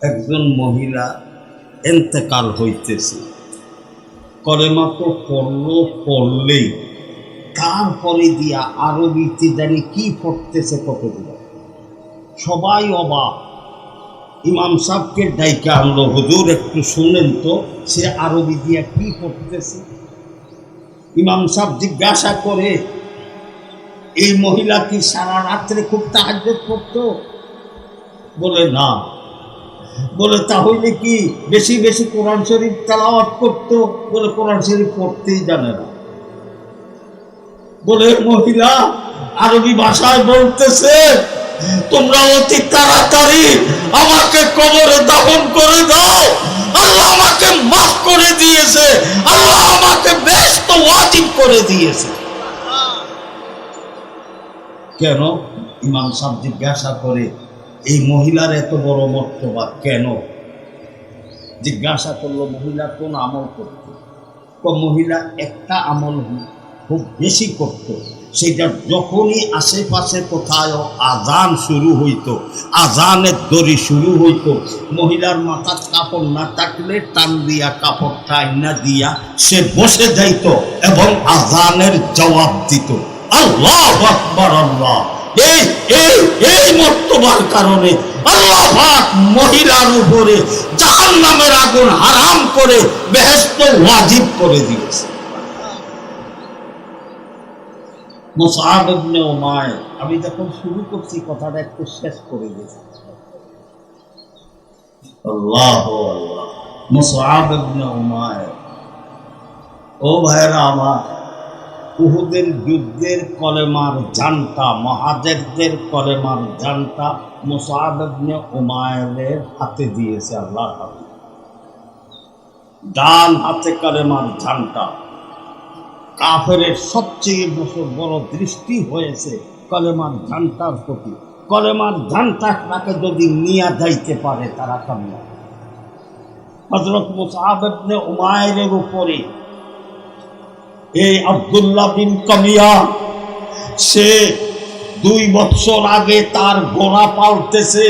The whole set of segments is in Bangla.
একজন মহিলা এন্তেকাল হইতেছে, কলেমা তো পড়লেই তারপরে দিয়া আরবিতে জানি কি পড়তেছে কতগুলো, সবাই অবাক। ইমাম সাহেবকে ডাইকা আনলো, হুজুর একটু শুনেন তো সে আরবি দিয়া কি পড়তেছে। ইমাম সাহেব জিজ্ঞাসা করে, এই মহিলা কি সারা রাত্রে খুব তাহাজ্জুদ পড়তো? বলে না। বলে তাহলে কি বেশি বেশি কোরআন শরীফ তেলাওয়াত করতো? বলে কোরআন শরীফ পড়তেই জানে না। বলে মহিলা আরবি ভাষায় বলতেছে, তোমরা অতি তাড়াতাড়ি আমাকে কবরে দাফন করে দাও, আল্লাহ আমাকে মাফ করে দিয়েছে, আল্লাহ আমাকে বেহেশত ওয়াজিব করে দিয়েছে। কেন? ইমাম সাহেব জিজ্ঞাসা করে, এই মহিলার এত বড় মর্তবা কেন? জিজ্ঞাসা করলো, মহিলা কোন আমল করত? মহিলা একটা আমল খুব বেশি করত, সেটা যখনই আশেপাশে কোথাও আজান শুরু হইতো, আজানের দড়ি শুরু হইতো, মহিলার মাথার কাপড় না থাকলে টান দিয়া কাপড়টা আইনা দিয়া সে বসে যাইত এবং আজানের জবাব দিত। আল্লাহু আকবার। আল্লাহ এই মর্তবার কারণে আল্লাহ পাক মহিলার উপরে জাহান্নামের আগুন হারাম করে বেহেশত ওয়াজিব করে দিয়েছে। মুসআব ইবনে উমাইর, আমি যখন শুরু করছি কথাটা একটু শেষ করে দিয়েছি। আল্লাহু আল্লাহ। মুসআব ইবনে উমাইর, ও ভাইরা আমার, উহুদের যুদ্ধের কলেমার জানটা, মুহাজিরদের কলেমার জানটা মুসআব ইবনে উমাইরের হাতে দিয়েছে আল্লাহর হাবিব। ডান হাতে কলেমার জানটা। কাফেরের সবচেয়ে বড় দৃষ্টি হয়েছে কলেমার জানটার প্রতি। কলেমার জানটাকে যদি নিয়ে যাইতে পারে তারা কামিয়াব। হযরত মুসআব ইবনে উমাইরের উপরে এই আব্দুল্লাহ বিন কামিয়া, সে 2 বছর আগে তার ঘোড়া পালতেছে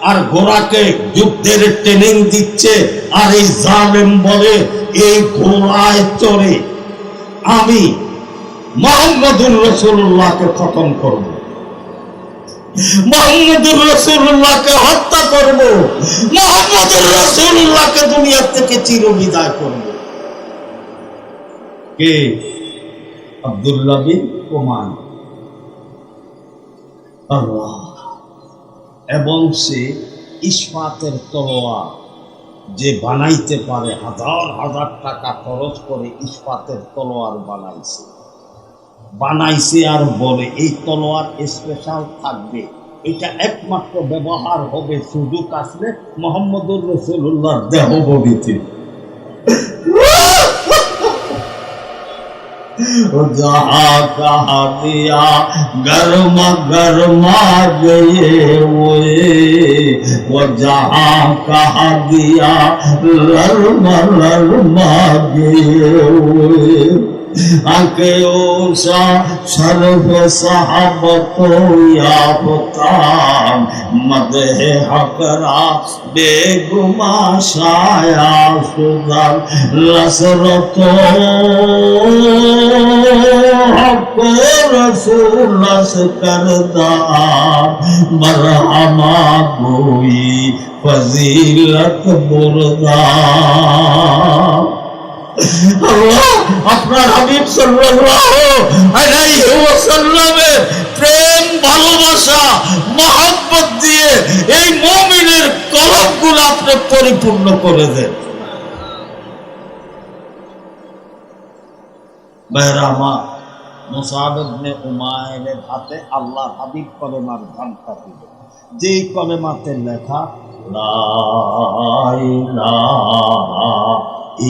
আর ঘোড়াকে যুদ্ধের ট্রেনিং দিচ্ছে, আর এই জালেম বলে এই ঘোড়ায় চড়ে আমি মুহাম্মদুর রাসূলুল্লাহকে খতম করব, মুহাম্মদুর রাসূলুল্লাহকে হত্যা করব, মুহাম্মদুর রাসূলুল্লাহকে দুনিয়া থেকে চিরবিদায় করব। কে? আব্দুল্লাহ বিন উমাইর। আল্লাহ। এবং সে ইস্পাতের তলোয়ার যে বানাইতে পারে, হাজার হাজার টাকা খরচ করে ইস্পাতের তলোয়ার বানাইছে আর বলে এই তলোয়ার স্পেশাল থাকবে, এটা একমাত্র ব্যবহার হবে সুযোগ আসলে মুহাম্মদুর রাসূলুল্লাহর দেহ বলিতে। जहाँ कहा दिया गरमा गरमा गए हुए, वो जहाँ कहा दिया लरमा लरमा गए हुए। आके ओसा शरफ सहाबत याफ्ता मदह हकरा बेगुमा शाया सुदर लसरत हक रसूल लस करदा मरहमा गोई फजीलत बुरदा। আপনার হাবিব সাল্লাল্লাহু আলাইহি ওয়াসাল্লামের প্রেম ভালোবাসা মহব্বত দিয়ে এই মুমিনের কলবগুলো আপনি পরিপূর্ণ করে দেন। বাইরামা মুসআব ইবনে উমাইরের হাতে আল্লাহর হাবিব কলেমার ঘণ্টা দিল, যেই কলেমাতে লেখা লা ইলাহা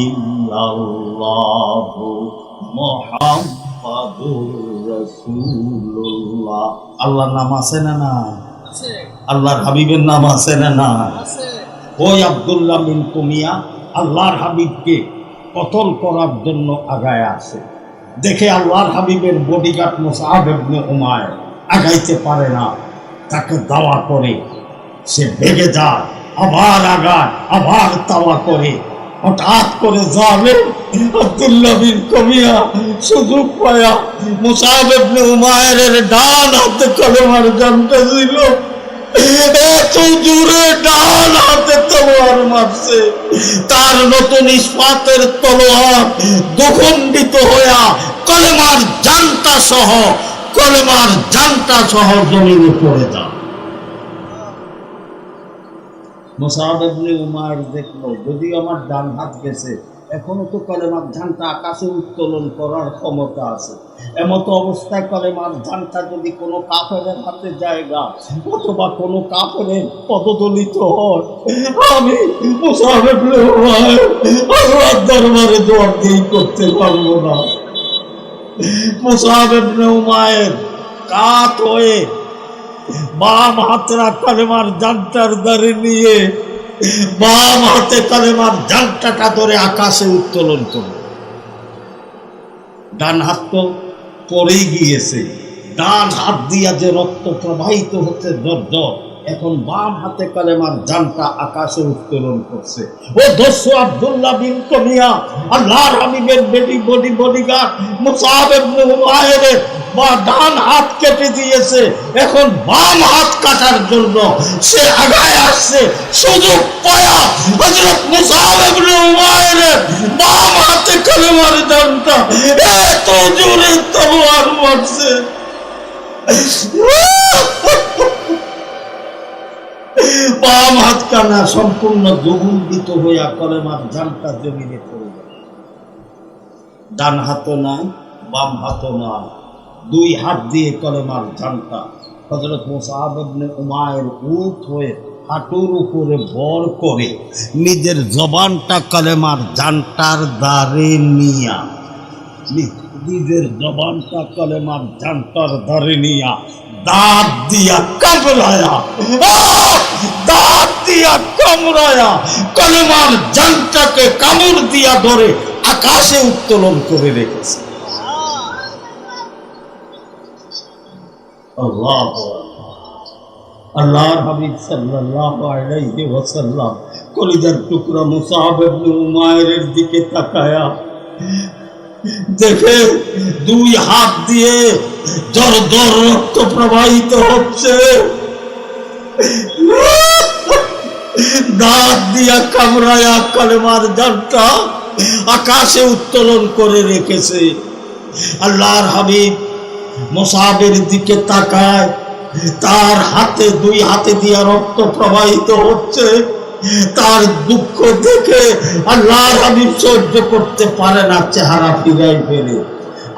ইল্লাল্লাহু মুহাম্মাদুর রাসূলুল্লাহ। আল্লাহর নাম আছে না? না আছে। আল্লাহর হাবিবের নাম আছে না? না আছে। ওই আব্দুল্লাহ বিন কুমিয়া আল্লাহর হাবিবকে কতল করার জন্য আগায় আসে, দেখে আল্লাহর হাবিবের বডিগার্ড মুসআব ইবনে উমাইর আগাইতে পারে না, তাকে দাওয়া করে, সে ভেগে যায়, আবার আগায়, আবার তাওয়া করে। হঠাৎ করে জালেম আব্দুল্লাহ বিন কমিয়া সুযোগ পায়া মুসাব ইবনে উমাইরের ডান হাতে কলেমার জানটা ছিল, এত জোরে ডান হাতে তলোয়ার মারছে, তার নতুন ইস্পাতের তলোয়ার দুখণ্ডিত হইয়া কলেমার জানটা সহ জমিনে পড়ে যায়। মুসাব ইবনে উমাইর দেখলো যদি আমার ডান হাত গেছে, এখনো তো কলেমার ঝান্টা আকাশে উত্তোলন করার ক্ষমতা আছে। এমতো অবস্থায় কলেমার ঝান্টা যদি কোনো কাফেরের হাতে জায়গা অথবা কোনো কাফেরের পদদলিত হয়, আমি মুসাব ইবনে উমাইর আল্লাহর দরবারে জবাবদিহি করতে পারবো না। মুসাব ইবনে উমাইর কাত হয়ে বাম হাতরা কলেমার জানটার দ্বারে নিয়ে বাম হাতে কলেমার জানটাটা ধরে আকাশে উত্তোলন করে। ডান হাত তো পড়েই গিয়েছে, ডান হাত দিয়া যে রক্ত প্রবাহিত হচ্ছে দর, এখন বাম হাতে কলেমার জানটা আকাশে উত্তোলন করছে। ও দস্যু আব্দুল্লাহ বিন কমিয়া আল্লাহর হাবিবের বডিগার্ড মুসাব ইবনে উমাইরের বা ডান হাত কেটে দিয়েছে, এখন বাম হাত কাটার জন্য সে আগায় আসছে। সুযোগ পায়া হযরত মুসাব ইবনে উমাইরের বাম হাতে কলেমার জানটা এত জোরে তলোয়ার মারছে, বাম হাত কানা সম্পূর্ণ দ্বিগুণিত হইয়া কলেমার জানটা জমিনে পড়ে গেল। ডান হাতও নাই, বাম হাতও নাই, দুই হাত দিয়ে কলেমার জানটা হযরত মুসাব ইবনে উমাইর উঠ হয়ে হাঁটুর উপরে ভর করে নিজের জবানটা কলেমার জানটার দ্বারে নিয়া নিজের জবানটা কলেমার জানটার দ্বারে নিয়া দাঁত দিয়া কামড়ায়া কলেমার জানটাকে কামড় দিয়া ধরে আকাশে উত্তোলন করে রেখেছে। আল্লাহর হাবিব সাল্লাল্লাহু আলাইহি ওয়াসাল্লাম কলিজার টুকরা মুসাব ইবনে উমাইরের দিকে তাকায়া দেখে দুই হাত দিয়ে জর রক্ত প্রবাহিত হচ্ছে, দাঁত দিয়া কামড়ায়া কলেমার জানটা আকাশে উত্তোলন করে রেখেছে। আল্লাহর হাবিব মুসাবের দিকে তাকায়, তার হাতে দুই হাতে দিয়া রক্ত প্রবাহিত হচ্ছে। তার দুঃখ দেখে আল্লাহর হাবিব সহ্য করতে পারে না, চেহারা ফিরাই ফেলে।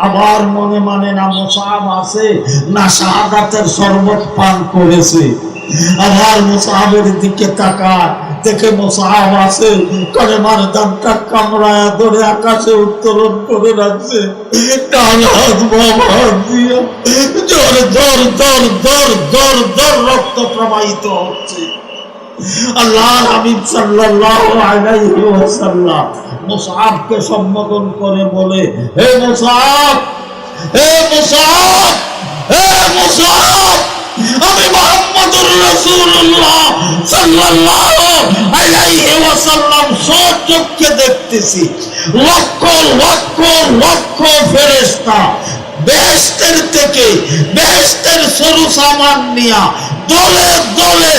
আবার মনে মানে না মুসাব আছে না শাহাদাতের শরবত পান করেছে। আবার মুসাবের দিকে তাকায়, দেখে মুসাব আছে, কলেমার জানটা কামড়ায়া ধরে আকাশে উত্তোলন করে রাখছে। ডান হাত বাম হাত দিয়া জোর রক্ত প্রবাহিত হচ্ছে। আল্লাহর হাবিব সাল্লাল্লাহু আলাইহি ওয়াসাল্লাম মুসআবকে সম্বোধন করে বলে, হে মুসআব, হে মুসআব, হে মুসআব, আমি মুহাম্মদুর রাসূলুল্লাহ সাল্লাল্লাহু আলাইহি ওয়াসাল্লাম সচক্ষে দেখতেছি লক্ষ লক্ষ লক্ষ ফেরেশতা বেহেশতের থেকে বেহেশতের সরু সামান নিয়া দলে দলে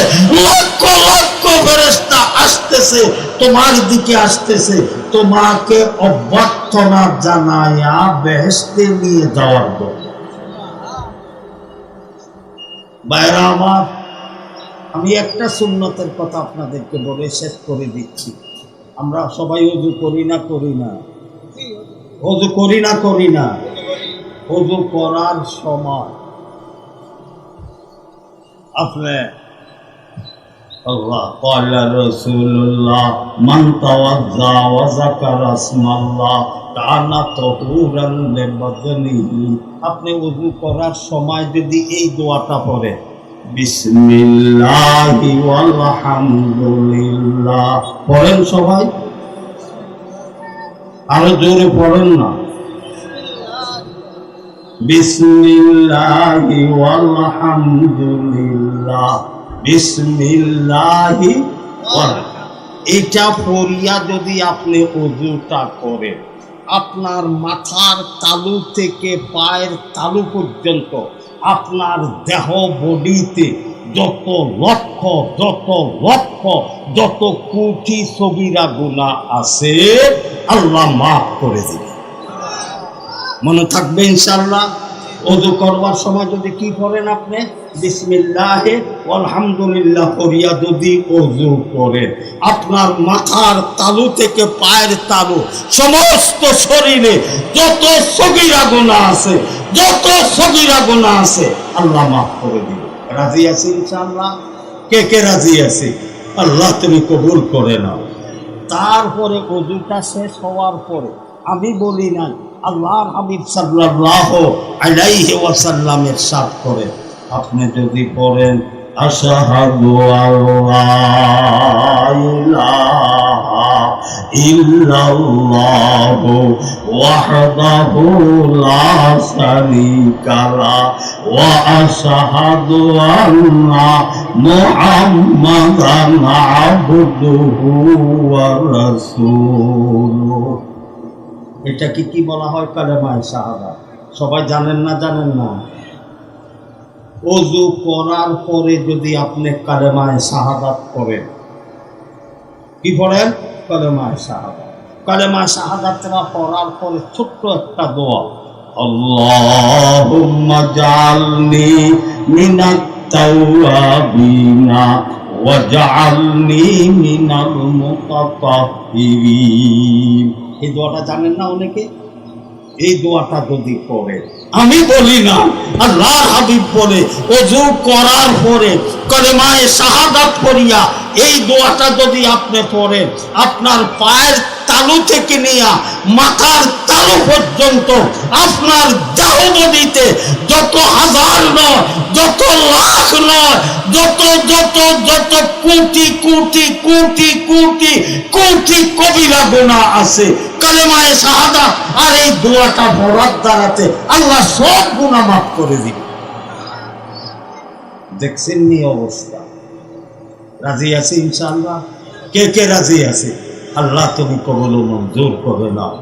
লক্ষ লক্ষ ফেরেশতা আসতেছে, তোমার দিকে আসতেছে, তোমাকে অভ্যর্থনা জানায়া বেহেশতে নিয়ে যাওয়ার জন্য। ভাইরা আমার, আমি একটা সুন্নতের কথা আপনাদেরকে বলে শেষ করে দিচ্ছি। আমরা সবাই ওযু করি না ওযু করি না ওযু করার সময় আপনি আল্লাহ ক্বালা রাসূলুল্লাহ মান তাওয়াজ্জা ওয়া যাকারা ইসমাল্লাহ কানা তাহুরান লিবাদনিহি, আপনি ওযু করার সময় যদি এই দোয়াটা পড়েন, বিসমিল্লাহি ওয়াল হামদুলিল্লাহ পড়েন, সবাই আরো জোরে পড়েন না, বিসমিল্লাহি ওয়াল হামদুলিল্লাহ, বিসমিল্লাহি এটা পড়িয়া যদি আপনি ওযুটা করেন, আপনার মাথার তালু থেকে পায়ের তালু পর্যন্ত আপনার দেহ বডিতে যত লক্ষ যত কোটি সগীরা গুনাহ আছে আল্লাহ মাফ করে দিবে। মনে থাকবে ইনশাআল্লাহ। ওযু করবার সময় যদি কি করেন আপনি, বিসমিল্লাহ আলহামদুলিল্লাহ করিয়া যদি ওযু করেন, আপনার মাথার তালু থেকে পায়ের তালু সমস্ত শরীরে যত সগীরা গুনাহ আছে আল্লাহ মাফ করে দিবে। রাজি আছি ইনশাআল্লাহ? কে কে রাজি আছে? আল্লাহ তুমি কবুল করে নাও। তারপরে ওযুটা শেষ হওয়ার পরে আমি বলি নাই, আল্লাহর হাবিব সাল্লাল্লাহু আলাইহি ওয়াসাল্লাম ইরশাদ করে, আপনি যদি পড়েন আশহাদু আল্লা ইলাহা ইল্লাল্লাহু ওয়াহদাহু লা শারীকা লাহু ওয়া আশহাদু আন্না মুহাম্মাদান আবদুহু ওয়া রাসূলুহু। এটা কি বলা হয়? কালেমায়ে শাহাদাত। সবাই জানেন না? ওযু করার পরে যদি আপনি কালেমায়ে শাহাদাত করেন, কি পড়েন? কালেমায়ে শাহাদাত। কালেমায়ে শাহাদাতটা পড়ার পরে ছোট্ট একটা দোয়া, আল্লাহুম্মা জাআলনি মিনাত তাওয়াবিনা ওয়াজআলনি মিনাল মুতাতাহহিরিন। এই দোয়াটা জানেন না অনেকে? এই দোয়াটা যদি পড়ে, আমি বলি না, আল্লাহর হাবিব বলে, ওযু করার পরে কালেমায়ে শাহাদাত পড়িয়া এই দোয়াটা যদি আপনি পড়েন, আপনার পায়ের তালু থেকে নিয়ে মাথার তালু পর্যন্ত আপনার দেহবদিতে যত হাজার নয়, যত লাখ নয়, যত কোটি কোটি কোটি কোটি কোটি কবিরা গুনাহ আছে, কালেমায়ে শাহাদাত আর এই দোয়াটা পড়ার দ্বারাতে আল্লাহ সব গুনাহ মাফ করে দিবে। দেখছেন নি অবস্থা? রাজি আছে ইনশাআল্লাহ? কে কে রাজি আছে? আল্লাহ তুমি কবুল ও মঞ্জুর করে নাও।